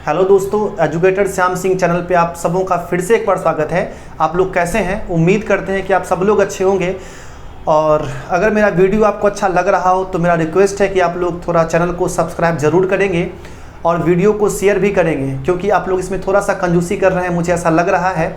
Hello दोस्तों, educator Shyam Singh channel पे आप सबों का फिर से एक बार स्वागत है। आप लोग कैसे हैं? उम्मीद करते हैं कि आप सब लोग अच्छे होंगे। और अगर मेरा वीडियो आपको अच्छा लग रहा हो तो मेरा रिक्वेस्ट है कि आप लोग थोड़ा चैनल को सब्सक्राइब ज़रूर करेंगे और वीडियो को शेयर भी करेंगे, क्योंकि आप लोग इसमें थोड़ा सा कंजूसी कर रहे हैं, मुझे ऐसा लग रहा है।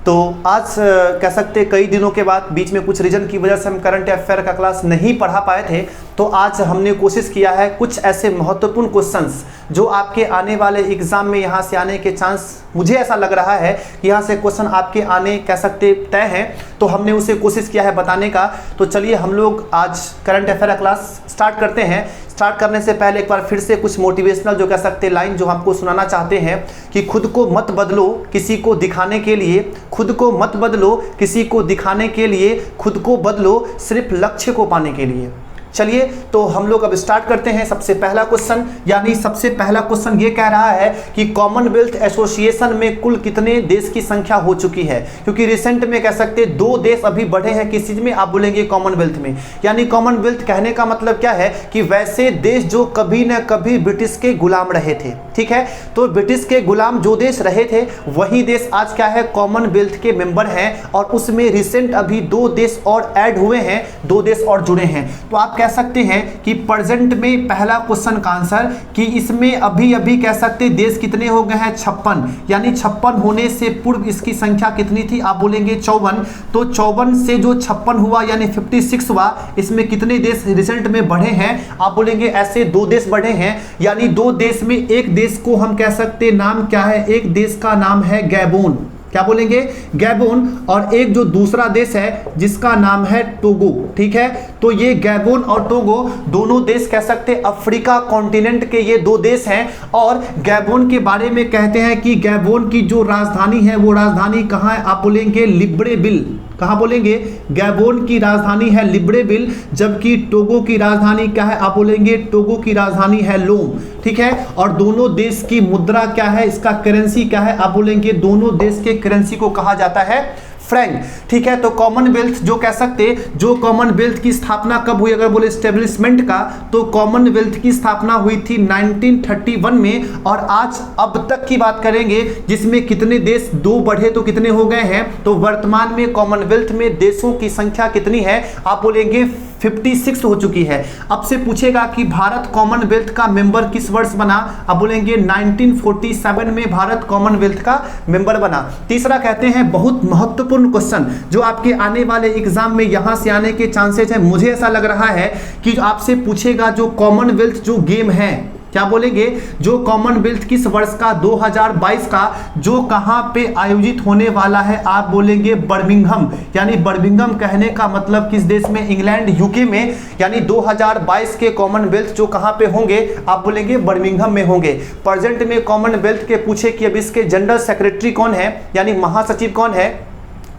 तो आज कह सकते कई दिनों के बाद बीच में कुछ रीजन की वजह से हम करंट अफेयर का क्लास नहीं पढ़ा पाए थे, तो आज हमने कोशिश किया है कुछ ऐसे महत्वपूर्ण क्वेश्चंस जो आपके आने वाले एग्जाम में यहाँ से आने के चांस, मुझे ऐसा लग रहा है कि यहाँ से क्वेश्चन आपके आने कह सकते तय हैं, तो हमने उसे कोशिश किया है बताने का। तो चलिए हम लोग आज करंट अफेयर का क्लास स्टार्ट करते हैं। स्टार्ट करने से पहले एक बार फिर से कुछ मोटिवेशनल जो कह सकते लाइन जो हमको सुनाना चाहते हैं कि खुद को मत बदलो किसी को दिखाने के लिए, खुद को मत बदलो किसी को दिखाने के लिए, खुद को बदलो सिर्फ लक्ष्य को पाने के लिए। चलिए तो हम लोग अब स्टार्ट करते हैं। सबसे पहला क्वेश्चन, यानी सबसे पहला क्वेश्चन ये कह रहा है कि कॉमनवेल्थ एसोसिएशन में कुल कितने देश की संख्या हो चुकी है। क्योंकि रिसेंट में कह सकते 2 देश अभी बढ़े हैं किस चीज में, आप बोलेंगे कॉमनवेल्थ में। यानी कॉमनवेल्थ कहने का मतलब क्या है कि वैसे देश जो कभी न कभी ब्रिटिश के गुलाम रहे थे, ठीक है। तो ब्रिटिश के गुलाम जो देश रहे थे वही देश आज क्या है, कॉमनवेल्थ के मेंबर हैं। और उसमें रिसेंट अभी 2 देश और ऐड हुए हैं, 2 देश और जुड़े हैं। तो आप कह सकते हैं कि प्रेजेंट में पहला क्वेश्चन का आंसर कि इसमें अभी अभी कह सकते देश कितने हो गए हैं, 56। यानी 56 होने से पूर्व इसकी संख्या कितनी थी, आप बोलेंगे 54। तो 54 से जो 56 हुआ यानी 56 हुआ, इसमें कितने देश रिजल्ट में बढ़े हैं, आप बोलेंगे ऐसे 2 देश बढ़े हैं। यानी 2 देश में एक देश को हम कह सकते नाम क्या है, एक देश का नाम है गैबोन, क्या बोलेंगे, गैबोन। और एक जो दूसरा देश है जिसका नाम है टोगो, ठीक है। तो ये गैबोन और टोगो दोनों देश कह सकते अफ्रीका कॉन्टिनेंट के ये 2 देश हैं। और गैबोन के बारे में कहते हैं कि गैबोन की जो राजधानी है वो राजधानी कहाँ है, आप बोलेंगे लिब्रेविल। कहाँ बोलेंगे, गैबोन की राजधानी है लिब्रेविल, जबकि टोगो की राजधानी क्या है, आप बोलेंगे टोगो की राजधानी है लोम, ठीक है। और दोनों देश की मुद्रा क्या है, इसका करेंसी क्या है, आप बोलेंगे दोनों देश के करेंसी को कहा जाता है फ्रैंक, ठीक है। तो कॉमनवेल्थ जो कह सकते, जो कॉमनवेल्थ की स्थापना कब हुई, अगर बोले स्टेब्लिशमेंट का, तो कॉमनवेल्थ की स्थापना हुई थी 1931 में। और आज अब तक की बात करेंगे जिसमें कितने देश 2 बढ़े तो कितने हो गए हैं, तो वर्तमान में कॉमनवेल्थ में देशों की संख्या कितनी है, आप बोलेंगे 56 हो चुकी है। अब से पूछेगा कि भारत कॉमनवेल्थ का मेंबर किस वर्ष बना, अब बोलेंगे 1947 में भारत कॉमनवेल्थ का मेंबर बना। तीसरा कहते हैं बहुत महत्वपूर्ण क्वेश्चन जो आपके आने वाले एग्जाम में यहां से आने के चांसेस है, मुझे ऐसा लग रहा है कि आपसे पूछेगा जो कॉमनवेल्थ जो गेम है, क्या बोलेंगे, जो कॉमनवेल्थ किस वर्ष का, 2022 का, जो कहां पे आयोजित होने वाला है, आप बोलेंगे बर्मिंघम। यानी बर्मिंघम कहने का मतलब किस देश में, इंग्लैंड यूके में। यानी 2022 के कॉमनवेल्थ जो कहां पे होंगे, आप बोलेंगे बर्मिंघम में होंगे। प्रेजेंट में कॉमनवेल्थ के पूछे कि अब इसके जनरल सेक्रेटरी कौन है, यानी महासचिव कौन है,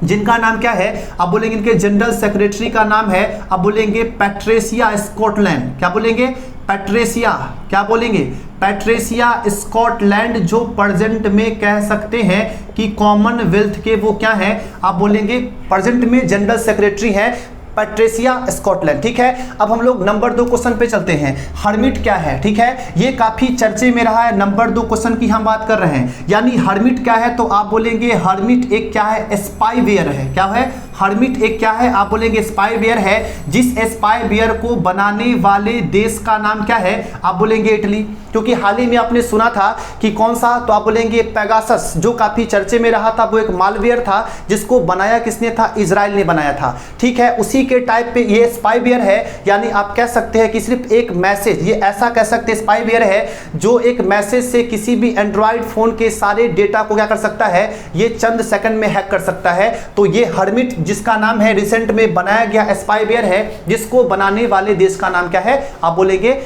जिनका नाम क्या है, आप बोलेंगे इनके जनरल सेक्रेटरी का नाम है, आप बोलेंगे पैट्रिसिया स्कॉटलैंड। क्या बोलेंगे, पैट्रिसिया, क्या बोलेंगे, पैट्रिसिया स्कॉटलैंड, जो प्रेजेंट में कह सकते हैं कि कॉमनवेल्थ के वो क्या है, आप बोलेंगे प्रेजेंट में जनरल सेक्रेटरी है पैट्रिसिया स्कॉटलैंड, ठीक है। अब हम लोग नंबर 2 क्वेश्चन पे चलते हैं। हर्मिट क्या है, ठीक है, ये काफी चर्चे में रहा है। नंबर 2 क्वेश्चन की हम बात कर रहे हैं। यानी हर्मिट क्या है, तो आप बोलेंगे हर्मिट एक क्या है, स्पाईवेयर है। क्या है, हर्मिट एक क्या है, आप बोलेंगे स्पाईवेयर है। जिस स्पाईवेयर को बनाने वाले देश का नाम क्या है, आप बोलेंगे इटली। क्योंकि हाल ही में आपने सुना था कि कौन सा, तो आप बोलेंगे पेगासस, जो काफी चर्चे में रहा था। वो एक मालवेयर था जिसको बनाया किसने था, इजराइल ने बनाया था, ठीक है। उसी के टाइप पे ये स्पाईवेयर है। यानी आप कह सकते हैं कि सिर्फ एक मैसेज, ये ऐसा कह सकते हैं स्पाईवेयर है जो एक मैसेज से किसी भी एंड्रॉइड फोन के सारे डेटा को क्या कर सकता है, ये चंद सेकंड में हैक कर सकता है। तो ये हर्मिट जिसका नाम है रिसेंट में बनाया गया स्पाईवेयर है, जिसको बनाने वाले देश का नाम क्या है, आप बोलेंगे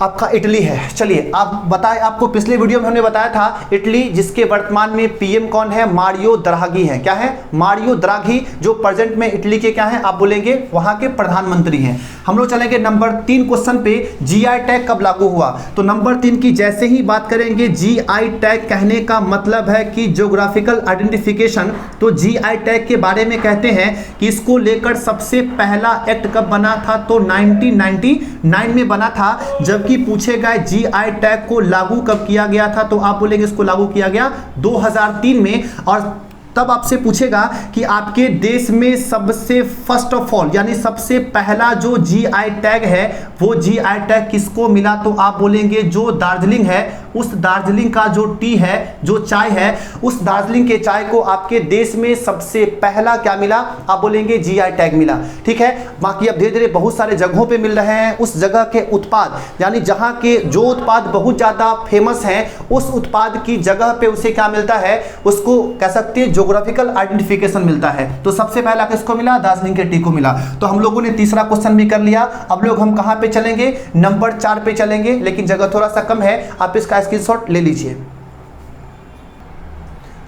आपका इटली है। चलिए आप बताएं, आपको पिछले वीडियो में हमने बताया था इटली, जिसके वर्तमान में पीएम कौन है, मारियो द्राघी है। क्या है, मारियो द्राघी, जो प्रेजेंट में इटली के क्या है, आप बोलेंगे वहां के प्रधानमंत्री हैं। हम लोग चलेंगे नंबर 3 क्वेश्चन पे, जीआई टैग कब लागू हुआ। तो नंबर 3 की जैसे ही बात करेंगे, जीआई टैग कहने का मतलब है कि ज्योग्राफिकल आइडेंटिफिकेशन। तो जीआई टैग के बारे में कहते हैं कि इसको लेकर सबसे पहला एक्ट कब बना था, तो 1999 में बना था। जबकि वही पूछेगा जीआई टैग को लागू कब किया गया था, तो आप बोलेंगे इसको लागू किया गया 2003 में। और तब आपसे पूछेगा कि आपके देश में सबसे फर्स्ट ऑफ ऑल यानी सबसे पहला जो जीआई टैग है वो जीआई टैग किसको मिला, तो आप बोलेंगे जो दार्जिलिंग है, उस दार्जिलिंग का जो टी है, जो चाय है, उस दार्जिलिंग के चाय को आपके देश में सबसे पहला क्या मिला, आप बोलेंगे जीआई टैग मिला। ठीक है, बाकी अब धीरे धीरे बहुत सारे जगहों पे मिल रहे हैं उस जगह के उत्पाद, यानी जहां के जो उत्पाद बहुत ज्यादा फेमस हैं उस उत्पाद की जगह पे उसे क्या मिलता है, उसको कह सकते हैं ज्योग्राफिकल आइडेंटिफिकेशन मिलता है। तो सबसे पहला किसको मिला, दार्जिलिंग के टी को मिला। तो हम लोगों ने तीसरा क्वेश्चन भी कर लिया। अब लोग हम कहां पे चलेंगे, नंबर 4 पे चलेंगे, लेकिन जगह थोड़ा सा कम है, आप इसका स्क्रीनशॉट ले लीजिए।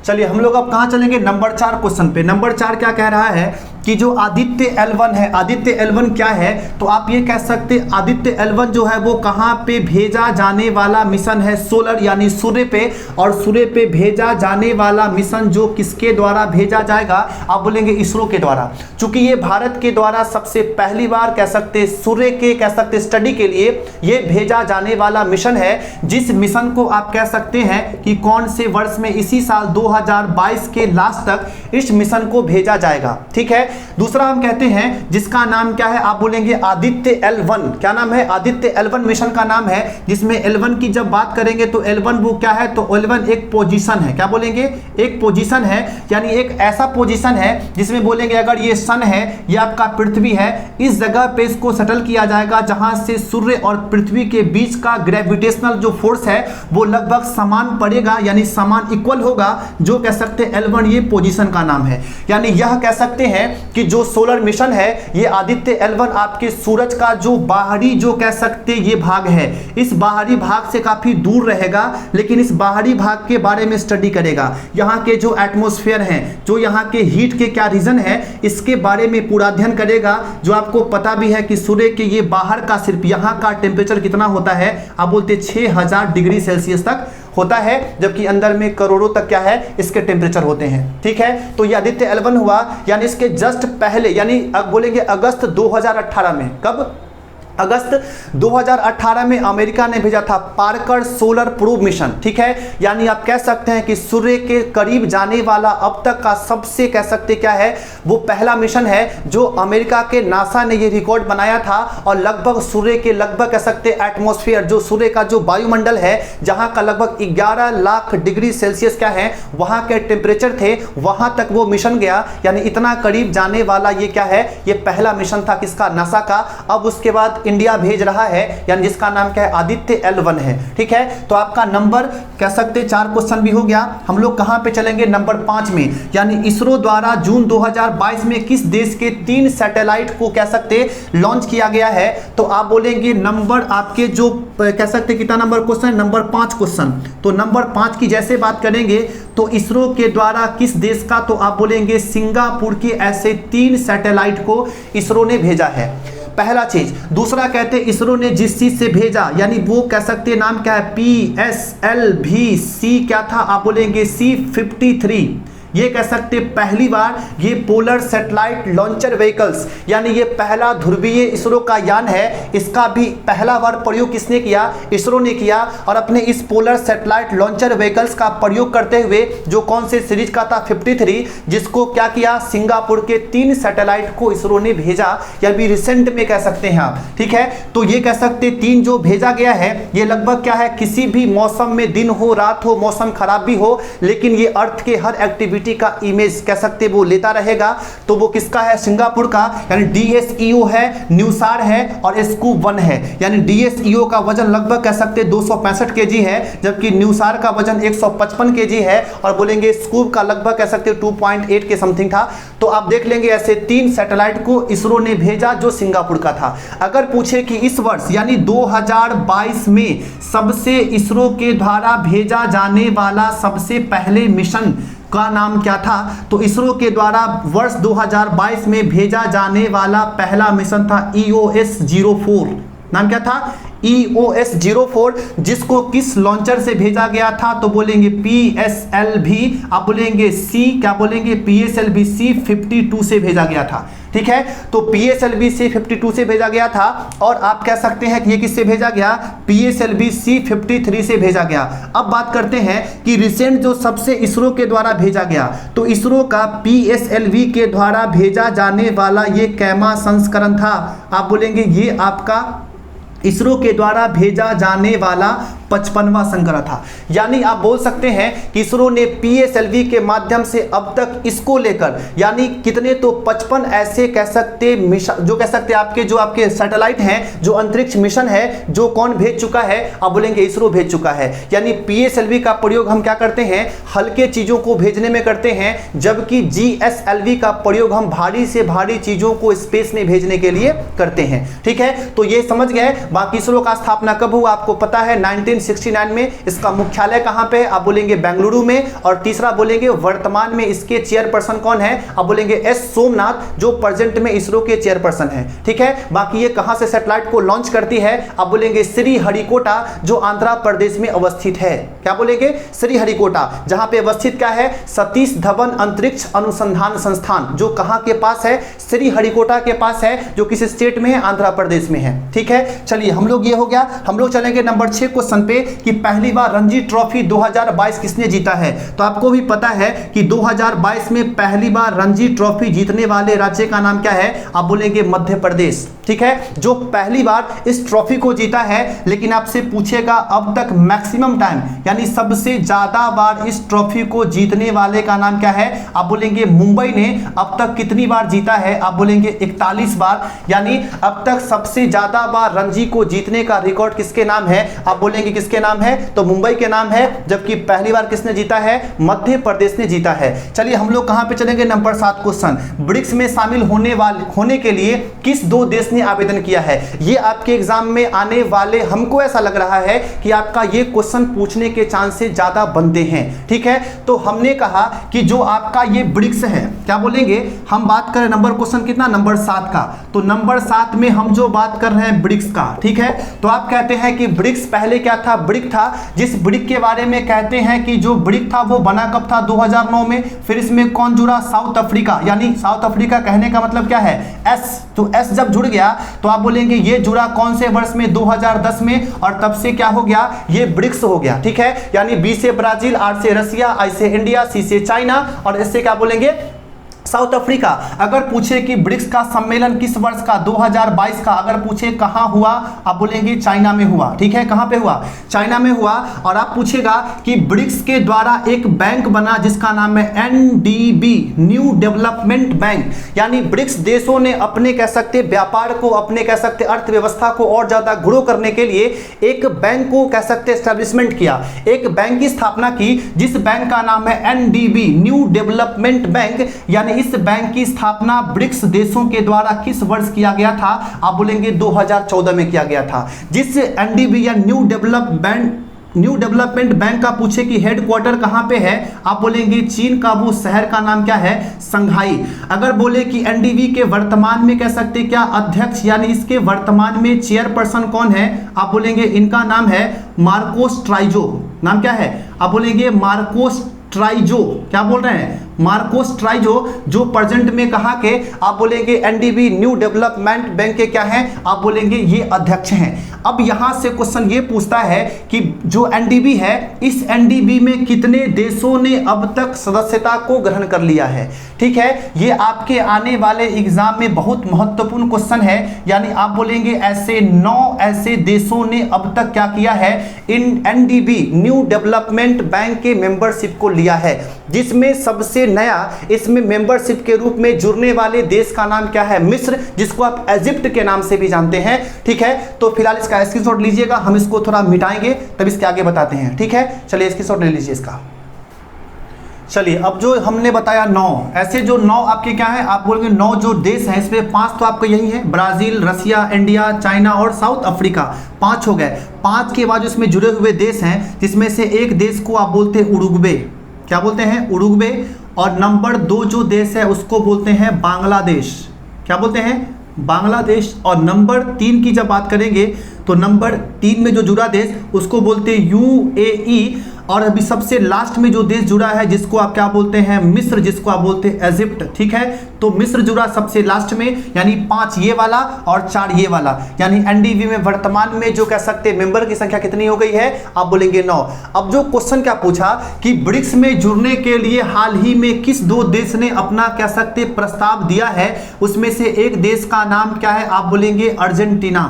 चलिए हम लोग अब कहां चलेंगे, नंबर 4 क्वेश्चन पे। नंबर 4 क्या कह रहा है कि जो आदित्य L1 है, आदित्य L1 क्या है, तो आप ये कह सकते आदित्य L1 जो है वो कहां पे भेजा जाने वाला मिशन है, सोलर यानी सूर्य पे। और सूर्य पे भेजा जाने वाला मिशन जो किसके द्वारा भेजा जाएगा, आप बोलेंगे इसरो के द्वारा। चूंकि ये भारत के द्वारा सबसे पहली बार कह सकते सूर्य के कह सकते स्टडी के लिए ये भेजा जाने वाला मिशन है, जिस मिशन को आप कह सकते हैं कि कौन से वर्ष में, इसी साल 2022 के लास्ट तक इस मिशन को भेजा जाएगा। ठीक है, दूसरा हम कहते हैं जिसका नाम क्या है, आप बोलेंगे आदित्य L1। क्या नाम है, आदित्य L1 मिशन का नाम है, जिसमें L1 की जब बात करेंगे तो L1 वो क्या है, तो L1 एक पोजीशन है। क्या बोलेंगे, एक पोजीशन है, यानी एक ऐसा पोजीशन है जिसमें बोलेंगे अगर ये सन है, ये आपका पृथ्वी है, इस जगह पे इसको सेटल किया जाएगा जहां से सूर्य और पृथ्वी के बीच का ग्रेविटेशनल जो फोर्स है वो लगभग समान पड़ेगा, यानी समान इक्वल होगा, जो कह सकते L1 ये पोजीशन का नाम है। यानी यह कह सकते हैं कि जो सोलर मिशन है ये आदित्य L1 आपके सूरज का जो बाहरी जो कह सकते ये भाग है, इस बाहरी भाग से काफी दूर रहेगा, लेकिन इस बाहरी भाग के बारे में स्टडी करेगा। यहाँ के जो एटमॉस्फेयर हैं, जो यहाँ के हीट के क्या रीजन है, इसके बारे में पूरा अध्ययन करेगा। जो आपको पता भी है कि सूर्य के ये बाहर का सिर्फ यहाँ का टेम्परेचर कितना होता है, आप बोलते 6000 डिग्री सेल्सियस तक होता है, जबकि अंदर में करोड़ों तक क्या है इसके टेम्परेचर होते हैं। ठीक है, तो ये आदित्य L1 हुआ, यानी इसके जस्ट पहले, यानी अब बोलेंगे अगस्त 2018 में, कब, अगस्त 2018 में अमेरिका ने भेजा था पार्कर सोलर प्रोब मिशन। ठीक है, यानी आप कह सकते हैं कि सूर्य के करीब जाने वाला अब तक का सबसे कह सकते क्या है, वो पहला मिशन है जो अमेरिका के नासा ने ये रिकॉर्ड बनाया था। और लगभग सूर्य के लगभग कह सकते एटमॉस्फेयर, जो सूर्य का जो वायुमंडल है, जहां का लगभग 11 लाख डिग्री सेल्सियस क्या है वहां के टेम्परेचर थे, वहां तक वो मिशन गया। यानी इतना करीब जाने वाला ये क्या है, ये पहला मिशन था किसका, नासा का। अब उसके बाद इंडिया भेज रहा है, यानी जिसका नाम क्या है, आदित्य L1 है। ठीक है, तो आपका नंबर कह सकते 4 क्वेश्चन भी हो गया। हम लोग कहां पे चलेंगे, नंबर 5 में, यानी इसरो द्वारा जून 2022 में किस देश के 3 सैटेलाइट को कह सकते लॉन्च किया गया है, तो आप बोलेंगे नंबर आपके जो कह सकते कितना नंबर क्वेश्चन, नंबर 5 क्वेश्चन। तो नंबर 5 की जैसे बात करेंगे तो इसरो के द्वारा किस देश का, तो आप बोलेंगे सिंगापुर के ऐसे 3 सैटेलाइट को इसरो ने भेजा है, पहला चीज। दूसरा कहते इसरो ने जिस चीज से भेजा, यानी वो कह सकते नाम क्या है, PSLV-C क्या था, आप बोलेंगे C-53। ये कह सकते पहली बार ये पोलर सैटेलाइट लॉन्चर व्हीकल्स, यानी ये पहला ध्रुवीय इसरो का यान है। इसका भी पहला बार प्रयोग किसने किया, इसरो ने किया। और अपने इस पोलर सैटेलाइट लॉन्चर व्हीकल्स का प्रयोग करते हुए जो कौन से सीरीज का था 53, जिसको क्या किया, सिंगापुर के 3 सैटेलाइट को इसरो ने भेजा, या भी रिसेंट में कह सकते हैं आप। ठीक है, तो ये कह सकते 3 जो भेजा गया है ये लगभग क्या है, किसी भी मौसम में, दिन हो रात हो, मौसम खराब भी हो, लेकिन ये अर्थ के हर एक्टिविटी का इमेज कह सकते वो लेता रहेगा। तो वो किसका है, सिंगापुर का, यानी DSEO है, न्यूसार है और स्कूप 1 है। यानी DSEO का वजन लगभग कह सकते 265 kg है, जबकि न्यूसार का वजन 155 kg है, और बोलेंगे स्कूप का लगभग कह सकते 2.8 के समथिंग था। तो आप देख लेंगे ऐसे 3 सैटेलाइट को इसरो ने भेजा जो सिंगापुर का था। अगर पूछे कि इस वर्ष यानी 2022 में सबसे इसरो के द्वारा भेजा जाने वाला सबसे पहले मिशन का नाम क्या था, तो इसरो के द्वारा वर्ष 2022 में भेजा जाने वाला पहला मिशन था EOS-04। नाम क्या था, EOS-04, जिसको किस लॉन्चर से भेजा गया था, तो बोलेंगे PSLV, आप बोलेंगे C, क्या बोलेंगे PSLV C-52 से भेजा गया था। ठीक है। तो PSLV C52 से भेजा गया था, और आप कह सकते हैं कि ये किससे भेजा गया, PSLV C53 से भेजा गया। अब बात करते हैं कि रिसेंट जो सबसे इसरो के द्वारा भेजा गया, तो इसरो का PSLV के द्वारा भेजा जाने वाला ये कैमा संस्करण था। आप बोलेंगे ये आपका इसरो के द्वारा भेजा जाने वाला 55वां संस्करण था। यानी आप बोल सकते हैं कि इसरो ने PSLV के माध्यम से अब तक इसको लेकर यानी कितने, तो 55 ऐसे कह सकते मिशन, जो कह सकते आपके सैटेलाइट हैं, जो अंतरिक्ष मिशन है, जो कौन भेज चुका है, आप बोलेंगे इसरो भेज चुका है। यानी PSLV का प्रयोग हम क्या करते हैं, हल्के चीजों को भेजने में करते हैं, जबकि GSLV का प्रयोग हम भारी से भारी चीजों को स्पेस में भेजने के लिए करते हैं। ठीक है, तो ये समझ गए। बाकी इसरो का स्थापना कब हुआ आपको पता है, 1969 में। इसका मुख्यालय कहां पे है, आप बोलेंगे बेंगलुरु में। और तीसरा बोलेंगे वर्तमान में इसके चेयरपर्सन कौन है, आप बोलेंगे एस सोमनाथ, जो प्रेजेंट में इसरो के चेयरपर्सन है। ठीक है, बाकी ये कहां से सैटेलाइट को लॉन्च करती है, आप बोलेंगे श्रीहरिकोटा, जो आंध्र प्रदेश में अवस्थित है। क्या बोलेंगे, श्रीहरिकोटा, जहां पे अवस्थित क्या है, सतीश धवन अंतरिक्ष अनुसंधान संस्थान, जो कहां के पास है, श्रीहरिकोटा के पास है, जो किस स्टेट में है, आंध्र प्रदेश में है। ठीक है, चलिए हम लोग ये हो गया। हम लोग चलेंगे नंबर 6 क्वेश्चन पे कि पहली बार रणजी ट्रॉफी 2022 किसने जीता है। तो आपको भी पता है कि 2022 में पहली बार रणजी ट्रॉफी जीतने वाले राज्य का नाम क्या है, आप बोलेंगे मध्य प्रदेश। ठीक है, जो पहली बार इस ट्रॉफी को जीता है। लेकिन आपसे पूछेगा अब तक मैक्सिमम टाइम, यानी सबसे ज्यादा बार इस ट्रॉफी को जीतने वाले का नाम क्या है, आप बोलेंगे मुंबई ने अब तक कितनी बार जीता है, आप बोलेंगे 41 बार। यानी अब तक सबसे ज्यादा बार रणजी को जीतने का रिकॉर्ड किसके नाम है, आप बोलेंगे किसके नाम है, तो मुंबई के नाम है। जबकि पहली बार किसने जीता है, मध्य प्रदेश ने जीता है। चलिए हम लोग कहां पे चलेंगे, नंबर 7 क्वेश्चन, ब्रिक्स में शामिल होने के लिए किस 2 देश ने आवेदन किया है। ये आपके एग्जाम में आने वाले, हमको ऐसा लग रहा है कि आपका ये क्वेश्चन पूछने के चांसेस ज्यादा बनते हैं। ठीक है, तो हमने कहा कि जो आपका ये ब्रिक्स है, क्या बोलेंगे, हम बात करें नंबर क्वेश्चन कितना, नंबर 7 का। तो नंबर 7 में हम जो बात कर रहे हैं ब्रिक्स का, ठीक है, तो आप कहते हैं कि ब्रिक्स पहले क्या था, ब्रिक था। जिस ब्रिक के बारे में कहते हैं कि जो ब्रिक था वो बना कब था, 2009 में। फिर इसमें कौन जुड़ा, साउथ अफ्रीका। यानी साउथ अफ्रीका कहने का मतलब क्या है, एस। तो एस जब जुड़ गया तो आप बोलेंगे ये जुड़ा कौन से वर्ष में, 2010 में। और तब से क्या हो गया, ये ब्रिक्स हो गया। ठीक है, यानी बी से ब्राजील, आर से रसिया, आई से इंडिया, सी से चाइना, और इससे क्या बोलेंगे, साउथ अफ्रीका। अगर पूछे कि ब्रिक्स का सम्मेलन किस वर्ष का, 2022 का। अगर पूछे कहां हुआ, आप बोलेंगे चाइना में हुआ। ठीक है, कहां पे हुआ, चाइना में हुआ। और आप पूछेगा कि ब्रिक्स के द्वारा एक बैंक बना जिसका नाम है NDB, न्यू डेवलपमेंट बैंक। यानी ब्रिक्स देशों ने अपने कह सकते व्यापार को, अपने कह सकते अर्थव्यवस्था को और ज्यादा ग्रो करने के लिए एक बैंक को कह सकते एस्टेब्लिशमेंट किया, एक बैंक की स्थापना की, जिस बैंक का नाम है NDB, न्यू डेवलपमेंट बैंक। यानी इस बैंक की स्थापना ब्रिक्स देशों के द्वारा किस वर्ष किया गया था, आप बोलेंगे 2014 में किया गया था। जिस NDB या न्यू डेवलपमेंट बैंक का पूछे कि हेडक्वार्टर कहां पे है, आप बोलेंगे चीन का वो शहर का नाम क्या है, संघाई। अगर बोले कि NDB के वर्तमान में कह सकते क्या अध्यक्ष, यानी इसके वर्तमान में चेयरपर्सन कौन है, आप बोलेंगे इनका नाम है मार्कोस ट्राइजो। नाम क्या है, आप बोलेंगे मार्कोस ट्राइजो। क्या बोल रहे हैं, मार्कोस ट्राइजो, जो प्रेजेंट में कहा के, आप बोलेंगे NDB न्यू डेवलपमेंट बैंक के क्या हैं, आप बोलेंगे ये अध्यक्ष हैं। अब यहां से क्वेश्चन ये पूछता है कि जो NDB है, इस NDB में कितने देशों ने अब तक सदस्यता को ग्रहण कर लिया है। ठीक है, ये आपके आने वाले एग्जाम में बहुत महत्वपूर्ण क्वेश्चन है। यानी आप बोलेंगे ऐसे 9 ऐसे देशों ने अब तक क्या किया है, इन NDB न्यू डेवलपमेंट बैंक के मेंबरशिप को लिया है। जिसमें सबसे नया इसमें मेंबरशिप के रूप में जुड़ने वाले देश का नाम क्या है, मिस्र, जिसको आप इजिप्ट के नाम से भी जानते हैं। ठीक है, तो फिलहाल इसका स्क्रीनशॉट लीजिएगा, हम इसको थोड़ा मिटाएंगे तब इसके आगे बताते हैं। ठीक है, चलिए स्क्रीनशॉट ले लीजिए इसका। चलिए, अब जो हमने बताया 9 ऐसे, जो 9 आपके क्या है, आप बोलेंगे 9 जो देश हैं, इसमें 5 तो आपका यही है, ब्राजील, रसिया, इंडिया, चाइना और साउथ अफ्रीका। 5 हो गए। 5 के बाद इसमें जुड़े हुए देश हैं, जिसमें से एक देश को आप बोलते हैं उरुग्वे। क्या बोलते हैं, उरुग्वे। और नंबर 2 जो देश है उसको बोलते हैं बांग्लादेश। क्या बोलते हैं, बांग्लादेश। और नंबर 3 की जब बात करेंगे तो नंबर 3 में जो जुड़ा देश उसको बोलते हैं UAE। और अभी सबसे लास्ट में जो देश जुड़ा है जिसको आप क्या बोलते हैं, मिस्र, जिसको आप बोलते हैं इजिप्ट। ठीक है, तो मिस्र जुड़ा सबसे लास्ट में, यानी 5 ये वाला और 4 ये वाला, यानी एनडीवी में वर्तमान में जो कह सकते हैं मेंबर की संख्या कितनी हो गई है, आप बोलेंगे 9। अब जो क्वेश्चन क्या पूछा कि ब्रिक्स में जुड़ने के लिए हाल ही में किस 2 देश ने अपना कह सकते प्रस्ताव दिया है, उसमें से एक देश का नाम क्या है, आप बोलेंगे अर्जेंटीना।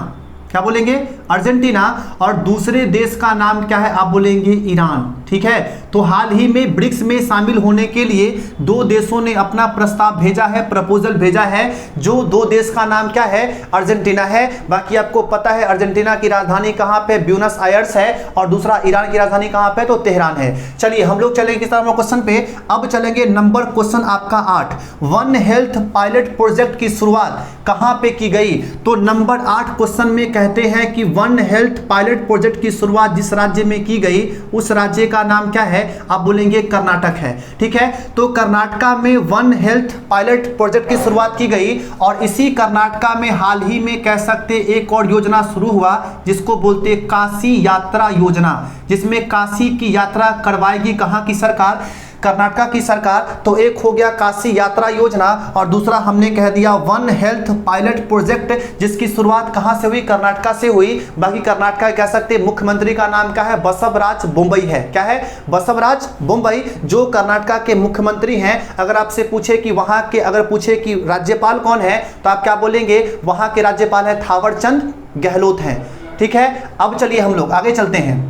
क्या बोलेंगे, अर्जेंटीना। और दूसरे देश का नाम क्या है, आप बोलेंगे ईरान। ठीक है, तो हाल ही में ब्रिक्स में शामिल होने के लिए 2 देशों ने अपना प्रस्ताव भेजा है, प्रपोजल भेजा है। जो 2 देश का नाम क्या है, अर्जेंटीना है। बाकी आपको पता है अर्जेंटीना की राजधानी कहां पे, ब्यूनस आयर्स है, और दूसरा ईरान की राजधानी कहां पे, तो तेहरान है। चलिए हम लोग चलेंगे किस तरह क्वेश्चन पे, अब चलेंगे नंबर क्वेश्चन आपका 8। वन हेल्थ पायलट प्रोजेक्ट की शुरुआत कहां पे की गई, तो नंबर 8 क्वेश्चन में कहते हैं कि वन हेल्थ पायलट प्रोजेक्ट की शुरुआत जिस राज्य में की गई उस राज्य का नाम क्या है, आप बोलेंगे कर्नाटक है। ठीक है, तो कर्नाटका में वन हेल्थ पायलट प्रोजेक्ट की शुरुआत की गई, और इसी कर्नाटका में हाल ही में कह सकते एक और योजना शुरू हुआ जिसको बोलते काशी यात्रा योजना, जिसमें काशी की यात्रा करवाएगी कहां की सरकार, कर्नाटका की सरकार। तो एक हो गया काशी यात्रा योजना, और दूसरा हमने कह दिया वन हेल्थ पायलट प्रोजेक्ट, जिसकी शुरुआत कहां से हुई, कर्नाटका से हुई। बाकी कर्नाटका कह सकते मुख्यमंत्री का नाम क्या है, बसवराज बोम्मई है। क्या है, बसवराज बोम्मई, जो कर्नाटका के मुख्यमंत्री हैं। अगर आपसे पूछे कि वहां के, अगर पूछे कि राज्यपाल कौन है, तो आप क्या बोलेंगे, वहां के राज्यपाल है थावरचंद गहलोत हैं। ठीक है, अब चलिए हम लोग आगे चलते हैं।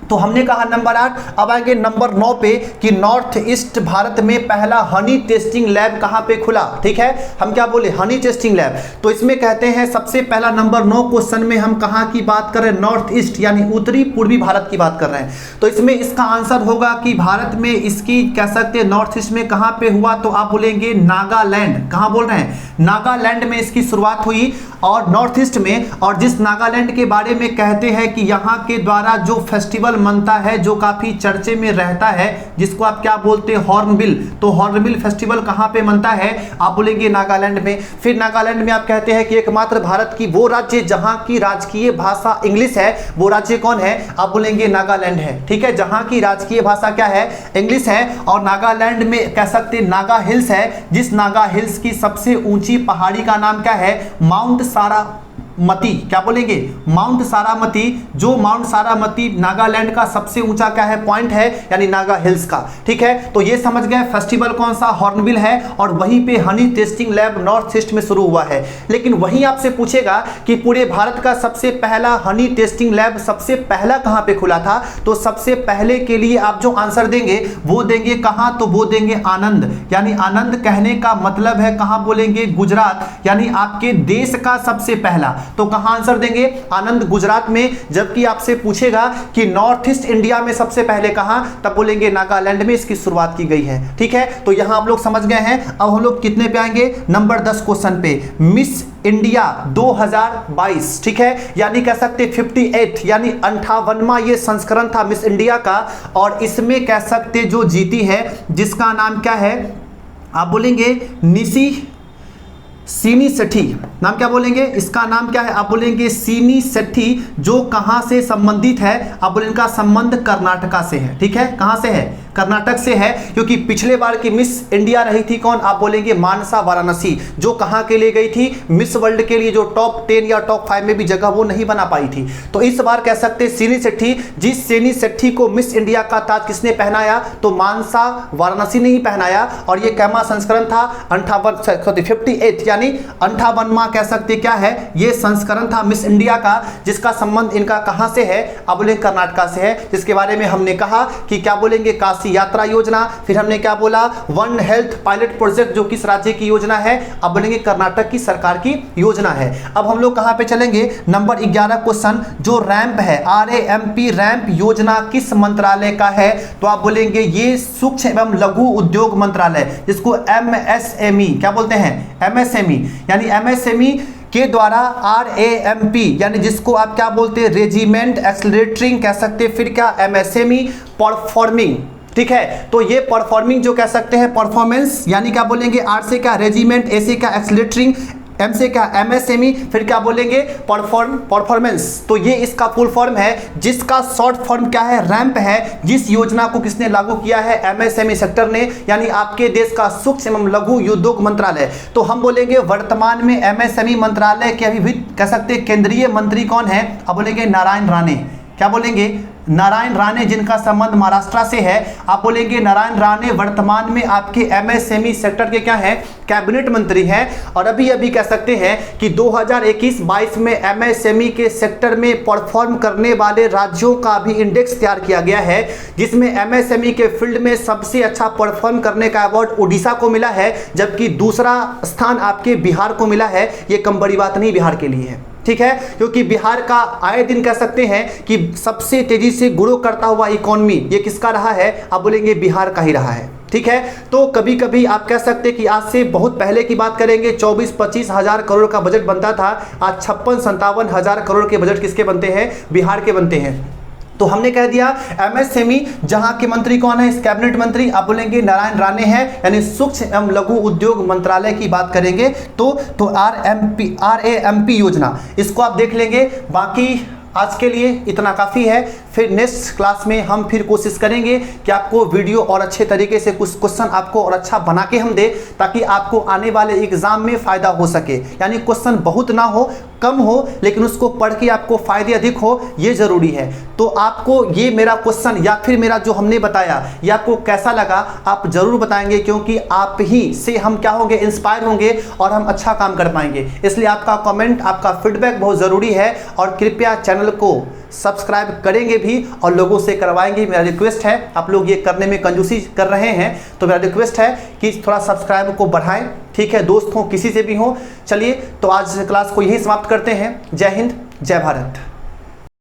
तो हमने कहा नंबर 8, अब आएंगे नंबर 9 पे कि नॉर्थ ईस्ट भारत में पहला हनी टेस्टिंग लैब कहां पे खुला। ठीक है, हम क्या बोले, हनी टेस्टिंग लैब। तो इसमें कहते हैं सबसे पहला नंबर 9 क्वेश्चन में हम कहां की बात कर रहे हैं, नॉर्थ ईस्ट यानी उत्तरी पूर्वी भारत की बात कर रहे हैं। तो इसमें इसका आंसर होगा कि भारत में इसकी कह सकते हैं नॉर्थ ईस्ट में कहां पे हुआ, तो आप बोलेंगे नागालैंड। कहां बोल रहे हैं, नागालैंड में इसकी शुरुआत हुई, और नॉर्थ ईस्ट में। और जिस नागालैंड के बारे में कहते हैं कि यहाँ के द्वारा जो फेस्टिवल मनता है जो काफी चर्चे में रहता है, जिसको आप क्या बोलते हैं, हॉर्नबिल। तो हॉर्नबिल फेस्टिवल कहां पे मनता है, आप बोलेंगे नागालैंड में। फिर नागालैंड में आप कहते हैं कि एकमात्र भारत की वो राज्य जहां की राजकीय भाषा इंग्लिश है, वो राज्य कौन है, आप बोलेंगे नागालैंड है। ठीक है, जहां की राजकीय भाषा क्या है, इंग्लिश है। और नागालैंड में कह सकते नागा हिल्स है, जिस नागा हिल्स की सबसे ऊंची पहाड़ी का नाम क्या है, माउंट सारामती। क्या बोलेंगे, माउंट सारामती। जो माउंट सारामती नागालैंड का सबसे ऊंचा क्या है, पॉइंट है, यानी नागा हिल्स का। ठीक है, तो ये समझ गए फेस्टिवल कौन सा, हॉर्नबिल है। और वहीं पे Honey testing lab north east में शुरू हुआ है। लेकिन वहीं आपसे पूछेगा कि पूरे भारत का सबसे पहला हनी टेस्टिंग लैब सबसे पहला कहां पे खुला था, तो सबसे पहले के लिए आप जो आंसर देंगे वो देंगे कहां, तो वो देंगे आनंद। यानी आनंद कहने का मतलब है कहां बोलेंगे, गुजरात, यानी आपके देश का सबसे पहला। तो कहां आंसर देंगे, आनंद, गुजरात में। जबकि आपसे पूछेगा कि नॉर्थ ईस्ट इंडिया में सबसे पहले कहां, तब बोलेंगे नागालैंड में इसकी शुरुआत की गई है। ठीक है, तो यहां आप लोग समझ गए हैं। अब हम लोग कितने पे आएंगे, नंबर 10 क्वेश्चन पे, मिस इंडिया 2022। ठीक है, यानी कह सकते 58, यानी 58वां ये संस्करण था मिस इंडिया का। और इसमें कह सकते जो जीती है, जिसका नाम क्या है, आप बोलेंगे निशी सीनी सेठी। नाम क्या बोलेंगे, इसका नाम क्या है, आप बोलेंगे सीनी सेठी। जो कहां से संबंधित है, आप बोलेंगे इनका संबंध कर्नाटका से है। ठीक है, कहां से है, कर्नाटक से है। क्योंकि पिछले बार की मिस इंडिया रही थी कौन, आप बोलेंगे मानसा वाराणसी, जो कहां के लिए गई थी, मिस वर्ल्ड के लिए, जो टॉप 10 या टॉप 5 में भी जगह वो नहीं बना पाई थी। तो इस बार कह सकते सीनी सेठी, जिस सीनी सेठी को मिस इंडिया का ताज किसने पहनाया, तो मानसा वाराणसी ने ही पहनाया। और ये कैमा संस्करण था, 58 यानी 58वां कह सकते क्या है, ये संस्करण था मिस इंडिया का, जिसका संबंध इनका कहां से है, आप बोलेंगे कर्नाटका से है। जिसके बारे में हमने कहा कि क्या बोलेंगे, काशी यात्रा योजना। फिर हमने क्या बोला, वन हेल्थ पायलट प्रोजेक्ट, जो किस राज्य की योजना है, अब बोलेंगे कर्नाटक की सरकार की योजना है। अब हम लोग कहां पे चलेंगे, नंबर 11 क्वेश्चन, जो रैंप है, RAMP रैंप योजना किस मंत्रालय का है, तो आप बोलेंगे ये सूक्ष्म एवं लघु उद्योग मंत्रालय, जिसको MSME क्या बोलते हैं, MSME, यानी MSME के द्वारा RAMP, यानी जिसको आप क्या बोलते हैं, रेजिमेंट एक्सेलरेटिंग कह सकते हैं। फिर क्या, MSME परफॉर्मिंग। ठीक है, तो ये परफॉर्मिंग जो कह सकते हैं परफॉर्मेंस, यानी क्या बोलेंगे, आर से क्या रेजिमेंट, ए से क्या एक्सेलरेटिंग, एम से क्या, एमएसएमई, फिर क्या बोलेंगे, परफॉर्मेंस। तो ये इसका फुल फॉर्म है, जिसका शॉर्ट फॉर्म क्या है, रैंप है। जिस योजना को किसने लागू किया है, एमएसएमई सेक्टर ने, यानी आपके देश का सूक्ष्म एवं लघु उद्योग मंत्रालय। तो हम बोलेंगे वर्तमान में एमएसएमई मंत्रालय के अभी भी कह सकते हैं केंद्रीय मंत्री कौन है, अब बोलेंगे नारायण राणे। क्या बोलेंगे, नारायण राणे, जिनका संबंध महाराष्ट्र से है। आप बोलेंगे नारायण राणे वर्तमान में आपके एमएसएमई सेक्टर के क्या हैं, कैबिनेट मंत्री हैं। और अभी अभी कह सकते हैं कि 2021-22 में एमएसएमई के सेक्टर में परफॉर्म करने वाले राज्यों का भी इंडेक्स तैयार किया गया है, जिसमें एमएसएमई के फील्ड में सबसे अच्छा परफॉर्म करने का अवार्ड उड़ीसा को मिला है, जबकि दूसरा स्थान आपके बिहार को मिला है। ये कम बड़ी बात नहीं बिहार के लिए है, ठीक है, क्योंकि बिहार का आए दिन कह सकते हैं कि सबसे तेजी से ग्रो करता हुआ इकोनॉमी ये किसका रहा है, आप बोलेंगे बिहार का ही रहा है, ठीक है। तो कभी कभी आप कह सकते हैं कि आज से बहुत पहले की बात करेंगे 24-25 हज़ार करोड़ का बजट बनता था, आज 56-57 हज़ार करोड़ के बजट किसके बनते हैं, बिहार के बनते हैं। तो हमने कह दिया एमएसएमई जहां के मंत्री कौन है, इस कैबिनेट मंत्री आप बोलेंगे नारायण राणे हैं, यानी सूक्ष्म एवं लघु उद्योग मंत्रालय की बात करेंगे तो आरएएमपी योजना, इसको आप देख लेंगे। बाकी आज के लिए इतना काफ़ी है, फिर नेक्स्ट क्लास में हम फिर कोशिश करेंगे कि आपको वीडियो और अच्छे तरीके से कुछ क्वेश्चन आपको और अच्छा बना के हम दे, ताकि आपको आने वाले एग्जाम में फ़ायदा हो सके। यानी क्वेश्चन बहुत ना हो, कम हो, लेकिन उसको पढ़ के आपको फ़ायदे अधिक हो, ये ज़रूरी है। तो आपको ये मेरा क्वेश्चन या फिर मेरा जो हमने बताया ये आपको कैसा लगा आप ज़रूर बताएंगे, क्योंकि आप ही से हम क्या होंगे, इंस्पायर होंगे और हम अच्छा काम कर पाएंगे। इसलिए आपका कमेंट, आपका फीडबैक बहुत ज़रूरी है। और कृपया चैनल को सब्सक्राइब करेंगे भी और लोगों से करवाएंगे। मेरा रिक्वेस्ट है, आप लोग ये करने में कंजूसी कर रहे हैं, तो मेरा रिक्वेस्ट है कि थोड़ा सब्सक्राइब को बढ़ाएं, ठीक है, दोस्त हो किसी से भी हो। चलिए तो आज क्लास को यही समाप्त करते हैं। जय हिंद, जय भारत।